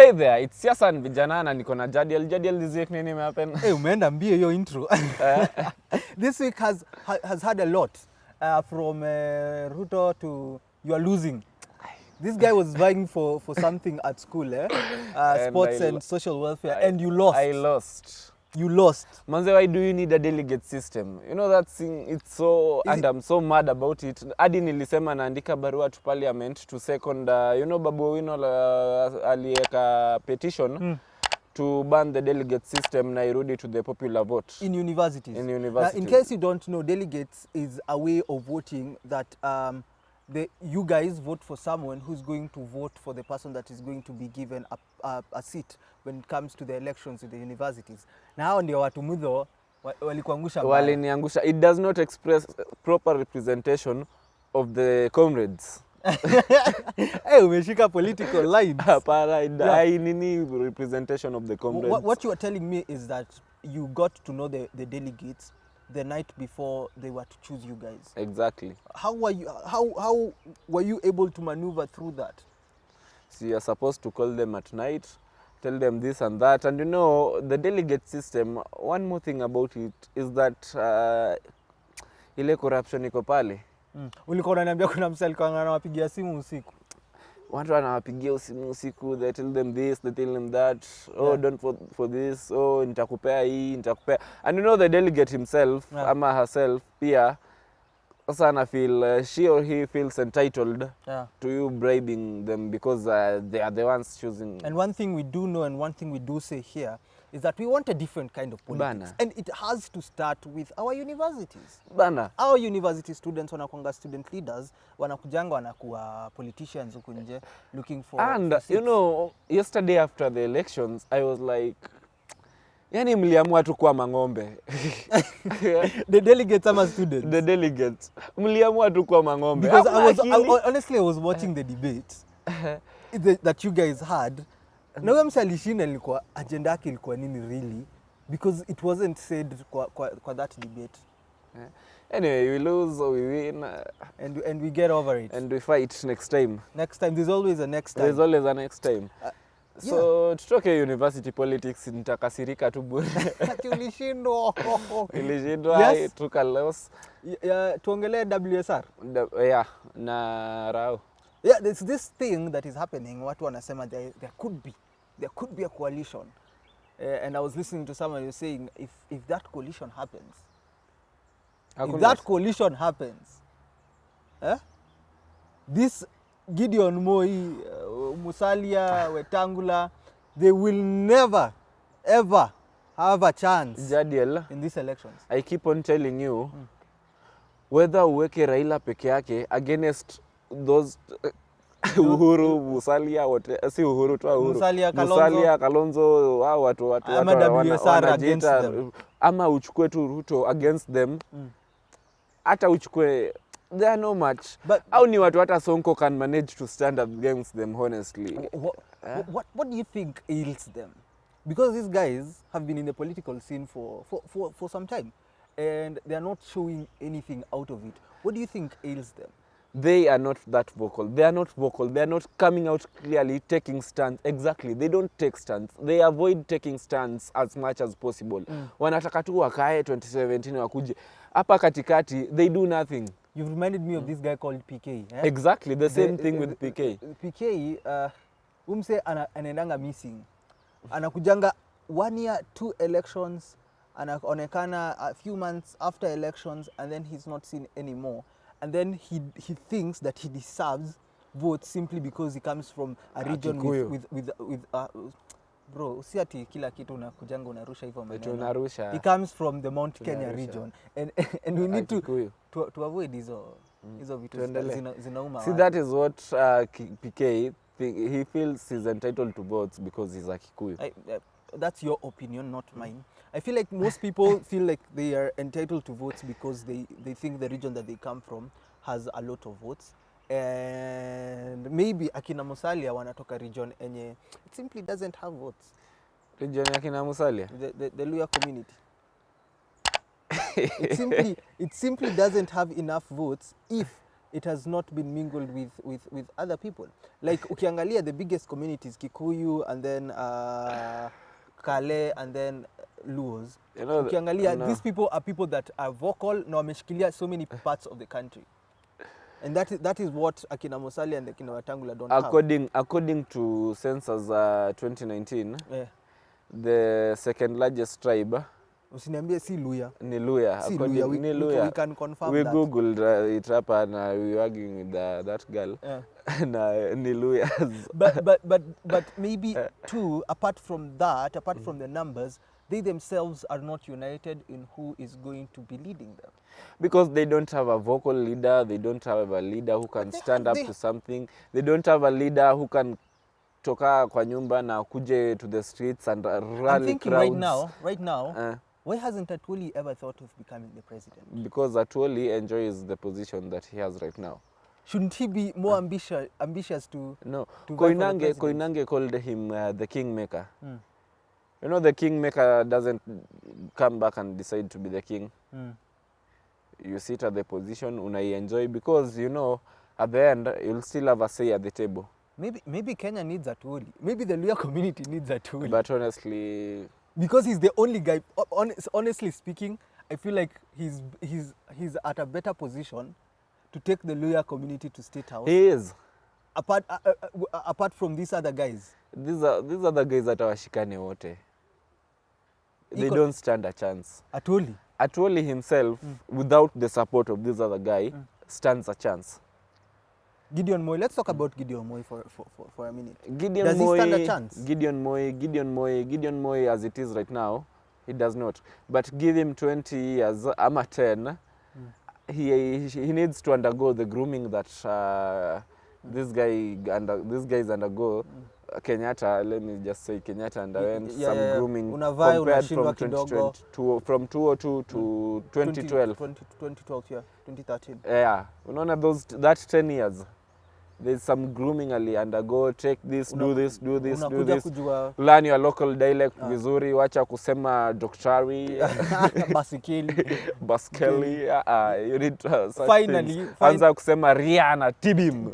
Hey there, it's Yasan vijana na niko na Jadiel this week nini imehappen? Hey, umeenda mbio hiyo intro. This week has had a lot from Ruto to you are losing. This guy was vying for something at school, sports and social welfare, and you lost. I lost. You lost. Manze, why do you need a delegate system? You know that thing, it's so, and I'm so mad about it. Adi nilisema naandika barua to parliament to second, you know, Babu Owino alieka petition to ban the delegate system na irudi to the popular vote. In universities. In universities. Now, in case you don't know, delegates is a way of voting that you guys vote for someone who's going to vote for the person that is going to be given a seat when it comes to the elections in the universities. Na hao ndio watu mudho walikuangusha mbaya. Waliniangusha. It does not express proper representation of the comrades. Hey, umeshika political lines. I need representation of the comrades. What you are telling me is that you got to know the delegates the night before they were to choose you guys. Exactly. How were you able to maneuver through that? So you're supposed to call them at night, tell them this and that. And you know, the delegate system, one more thing about it is that ile corruption iko pale. Ulikuwa unaniambia kuna msali kwa anawapigia simu usiku. Watu wanawapigia usiku, they tell them this, they tell them that, oh, don't vote for this, oh, nitakupea hii, nitakupea. And you know the delegate himself, ama herself, pia, sasa ana feel, she or he feels entitled to you bribing them because they are the ones choosing. And one thing we do know and one thing we do say here is that we want a different kind of politics. Bana. And it has to start with our universities. Bana. Our university students wanakuanga student leaders, wanakujanga wanakuwa politicians huku nje looking for And seats. you know, yesterday after the elections, I was like, yani mliamua tu kuwa mang'ombe. The delegates ama students? The delegates. Mliamua tu kuwa mang'ombe. Because honestly I was watching the debate that you guys had. Na huyo msa alishinda ilikuwa agenda yake ilikuwa nini really? Because it wasn't said kwa that debate. Anyway, we lose or we win. And we get over it. And we fight next time. Next time, there's always a next time. There's always a next time. So, tutoke university politics, nitakasirika tu bure. Ulishindwa. Ilishindwa, I took a loss. Tuongelee WSR. Yeah, na Rao. Yeah, there's this thing that is happening. Watu wanasema there could be a coalition. And I was listening to someone who was saying if that coalition happens, this Gideon Moi, Musalia, Wetangula, they will never, ever have a chance Jadiel, in these elections. I keep on telling you, whether uweke Raila peke yake against those Uhuru, Musalia, si Uhuru tu Uhuru. Musalia, Kalonzo, watu WSR against them. Ama uchukue tu Ruto against them. Hata uchukue, they are no much. But au ni watu hata Sonko can manage to stand up against them, honestly. What do you think ails them? Because these guys have been in the political scene for some time and they are not showing anything out of it. What do you think ails them? They are not that vocal. They are not vocal. They are not coming out clearly, taking stands. Exactly. They don't take stands. They avoid taking stands as much as possible. Wanataka tu wakae 2017 wakuje. Hapa katikati, they do nothing. You've reminded me of this guy called PK. Eh? Exactly. The same thing with PK. PK, umse anaendanga missing. Anakujanga 1 year, 2 elections. Anaonekana a few months after elections and then he's not seen anymore. And then he thinks that he deserves votes simply because he comes from a region with bro, si ati kila kitu unakujanga unarusha hivyo maneno. He comes from the Mount Kenya region and we need to avoid hizo vitu zinauma. See, that is what PK he feels he's entitled to votes because he's a Kikuyu. That's your opinion, not mine. I feel like most people feel like they are entitled to votes because they think the region that they come from has a lot of votes. And maybe akina Musalia wanatoka region enye it simply doesn't have votes. Region akina Musalia? The Luya community. It simply doesn't have enough votes if it has not been mingled with other people. Like ukiangalia the biggest communities, Kikuyu and then Kale and then Luos. You know, Ukiangalia, these people are people that are vocal na wameshikilia so many parts of the country. And that is what akina Musalia and akina Wetangula don't have. According to census 2019, the second largest tribe Usiniambie si Luya. Ni Luya. Si Luya. We can confirm we that. We googled it up and we were arguing with that girl. Ni Luya. But maybe too, apart from that, apart from the numbers, they themselves are not united in who is going to be leading them. Because they don't have a vocal leader, they don't have a leader who can stand up to something. They don't have a leader who can toka kwa nyumba na kuje to the streets and rally I'm thinking crowds. right now, why hasn't Atwoli ever thought of becoming the president? Because Atwoli enjoys the position that he has right now. Shouldn't he be more ambitious to... No. To Koinange called him the kingmaker. You know, the kingmaker doesn't come back and decide to be the king. You sit at the position, unai-enjoy, because, you know, at the end, you'll still have a say at the table. Maybe Kenya needs Atwoli. Maybe the Luya community needs Atwoli. But honestly... Because he's the only guy, honestly speaking, I feel like he's at a better position to take the Luya community to State House. He is. Apart from these other guys. These other guys that are washikane wote. They don't stand a chance. Atwoli himself, without the support of this other guy, stands a chance. Gideon Moi, let's talk about Gideon Moi for a minute. Does he stand a chance? Gideon Moi, as it is right now, he does not. But give him 20 years, I'm at 10, he needs to undergo the grooming that these guys undergo. Kenyatta, let me just say Kenyatta underwent some grooming compared from 2002 to 2012. 2012, yeah, 2013. Yeah, unaona that 10 years. There's some grooming ali undergo, take this, do this. Learn your local dialect vizuri, wacha kusema daktari. Baskeli. You need to finally anza kusema ria na tibim.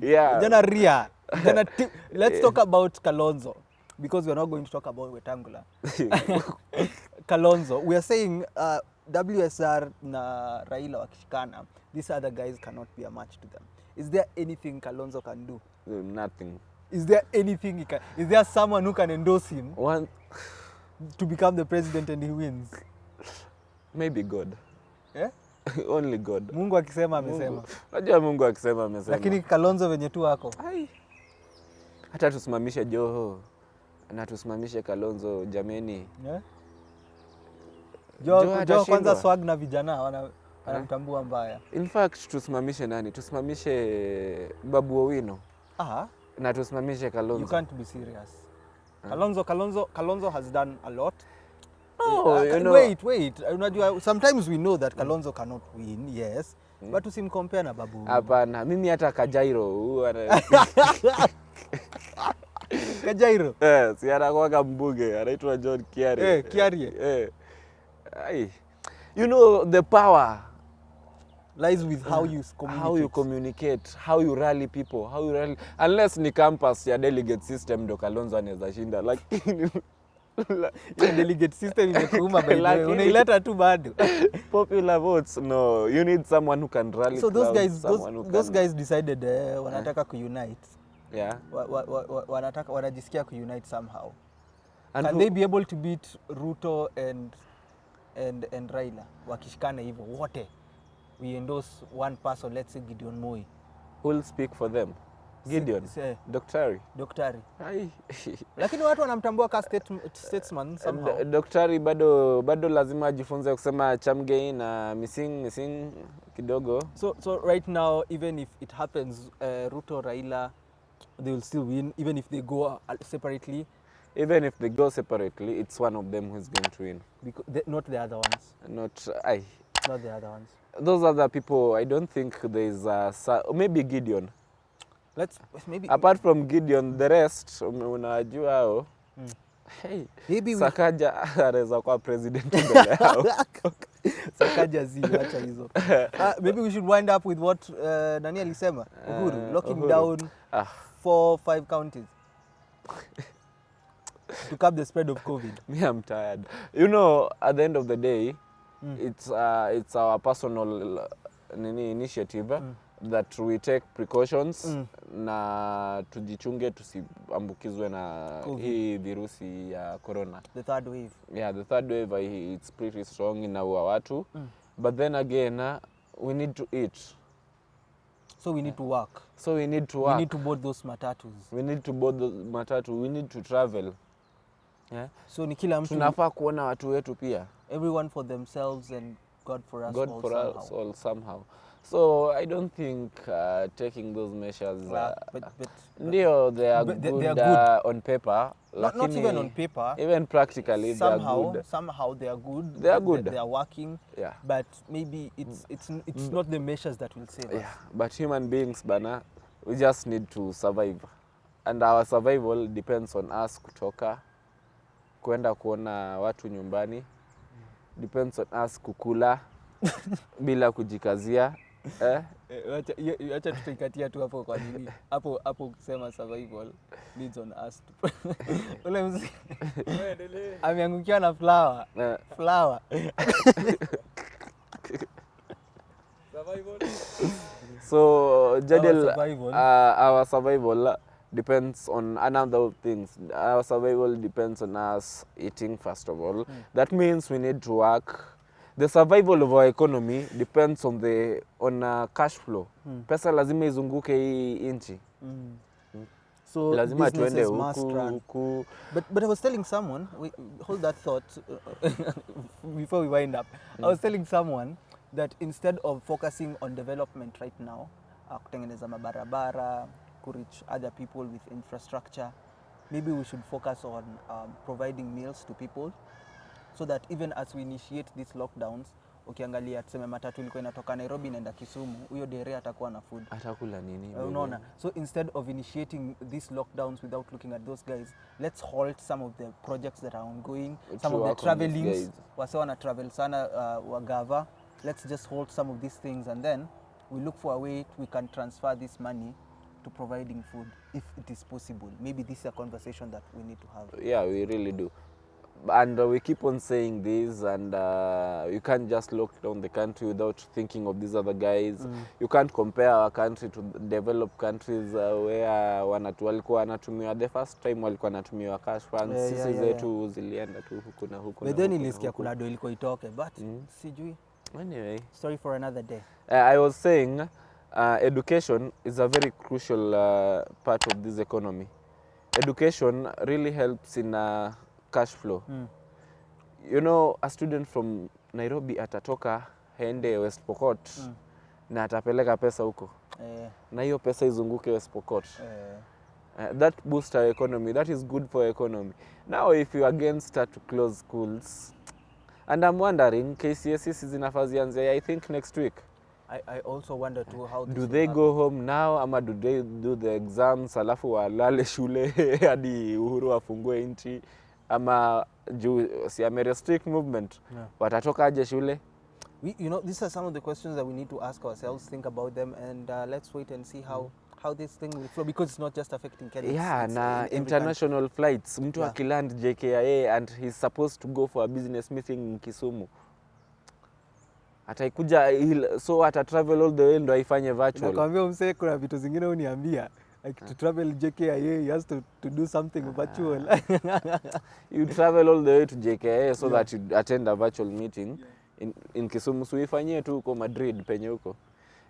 Yeah. Jana ria. Let's talk about Kalonzo, because we're not going to talk about Wetangula. Kalonzo, we are saying WSR na Raila wakishikana, these other guys cannot be a match to them. Is there anything Kalonzo can do? Nothing. Is there anything he can? Is there someone who can endorse him to become the president and he wins? Maybe God. Yeah? Only God. Mungu akisema amesema. Unajua Mungu akisema amesema. Lakini Kalonzo venye tu wako. Hata tusimamishe Joho na tusimamishe Kalonzo, jameni. Yeah? Joho kwanza swag na vijana wanamtambua mbaya. In fact, tusimamishe nani? Tusimamishe Babu Owino. Na tusimamishe Kalonzo. You can't be serious. Kalonzo has done a lot. No, you know. Wait. Unajua, sometimes we know that Kalonzo cannot win, yes. But usimcompare na Babu. Hapana, mimi hata Kajairo. Kajairo? Yes, anakuwa mbunge, anaitwa John Kiarie. Kiarie. You know, the power lies with how you communicate, how you rally people, unless ni campus ya delegate system ndo Kalonzo anaweza shinda, like delegate system imekuuma by the way, unaileta tu bado. Popular votes, no, you need someone who can rally. So those guys decided wanataka kuunite. Yeah. Wanajisikia kuunite somehow. And can they be able to beat Ruto and Raila wakishikana hivyo wote? We endorse one person, let's say Gideon Moi. Who will speak for them? Gideon. Daktari. Lakini watu wanamtambua ka statesman somehow. Daktari bado lazima ajifunze kusema chamgei na missing kidogo. So right now, even if it happens, Ruto, Raila, they will still win, even if they go separately. Even if they go separately, it's one of them who's going to win. Because not the other ones. Not the other ones. Those other people, I don't think there's maybe Gideon. Maybe. Apart from Gideon, the rest, unajua hao. Hey, Maybe Sakaja anaweza kuwa president mbele yao. Sakaja acha hizo. Maybe we should wind up with what nani alisema? Uhuru, locking down 4-5 counties to curb the spread of COVID. Me, I'm tired. You know, at the end of the day, it's our personal initiative that we take precautions na tujichunge tusiambukizwe na hii virusi ya corona. The third wave. Yeah, the third wave, it's pretty strong inaua watu. But then again, we need to eat. So we need to work. We need to board those matatus. We need to board those matatu. We need to travel. Yeah. So ni kila mtu, tunafaa kuona watu wetu pia. Everyone for themselves and God for us all somehow. So I don't think taking those measures ndio they are good on paper. Not even on paper. Even practically they are good. Somehow they are good. They are good. They are working. Yeah. But maybe it's not the measures that will save us. Yeah. But human beings bana, we just need to survive. And our survival depends on us kutoka kwenda kuona watu nyumbani. Depends on us kukula bila kujikazia. Acha tutaikatia tu hapo kwa nini. Hapo kusema survival needs on us to. Ule mzee ameangukia na flower. Survival. So Jadel, our survival depends on another things. Our survival depends on us eating first of all. That means we need to work. The survival of our economy depends on cash flow. Pesa lazima izunguke hii inchi. So lazima tuende huku. But I was telling someone, hold that thought before we wind up. I was telling someone that instead of focusing on development right now, kutengeneza mabarabara, to reach other people with infrastructure, maybe we should focus on providing meals to people, so that even as we initiate these lockdowns, ukiangalia tuseme matatu ilikuwa inatoka Nairobi inaenda Kisumu, huyo dere atakuwa na food. Atakula nini? Unaona? So instead of initiating these lockdowns without looking at those guys, let's halt some of the projects that are ongoing, some of the travelings. Wase wana travel sana wagava. Let's just hold some of these things, and then we look for a way we can transfer this money to providing food, if it is possible. Maybe this is a conversation that we need to have. Yeah, we really do. And we keep on saying this, and you can't just lock down the country without thinking of these other guys. You can't compare our country to developed countries where walikuwa wanatumiwa the first time walikuwa wanatumiwa cash funds. Sisi zetu zilienda tu huku na huku. But then nilisikia kuna do ilikuwa itoke, but sijui. Anyway, story for another day. I was saying education is a very crucial part of this economy. Education really helps in cash flow. You know, a student from Nairobi atatoka hende West Pokot na atapeleka pesa huko. Na hiyo pesa izunguke West Pokot. That boosts our economy. That is good for economy. Now if you against to close schools, and I'm wondering, KCSE zinafaa zianze I think next week. I also wonder too how do they go home now, ama do they do the exams alafu walale shule hadi Uhuru afungue nchi, ama si restrict movement, watatoka aje shule? You know, these are some of the questions that we need to ask ourselves, think about them, and let's wait and see how this thing will flow, because it's not just affecting Kenya. Yeah, na international flights, mtu akiland JKIA and he's supposed to go for a business meeting in Kisumu, ataikuja so ata travel all the way ndo aifanye virtual. Nakwambia msee, kuna vitu zingine uniambia like to travel JKIA, he has to do something virtual. You travel all the way to JKIA so that you attend a virtual meeting in Kisumu, so uifanyie tu huko Madrid penye huko.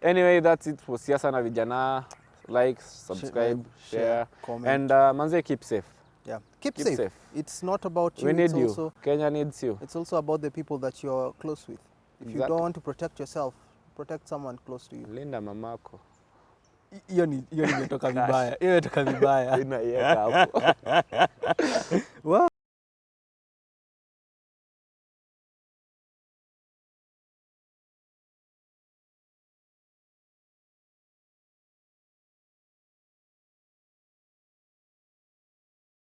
Anyway, that's it for Siasa na Vijana. Like, subscribe, share, comment. And manze, keep safe. Yeah, keep safe. It's not about you. We need you. Also, Kenya needs you. It's also about the people that you're close with. If you don't want to protect yourself, protect someone close to you. Linda mamako. Hiyo imetoka vibaya. Hiyo imetoka vibaya. Inaiweka hapo. Wow.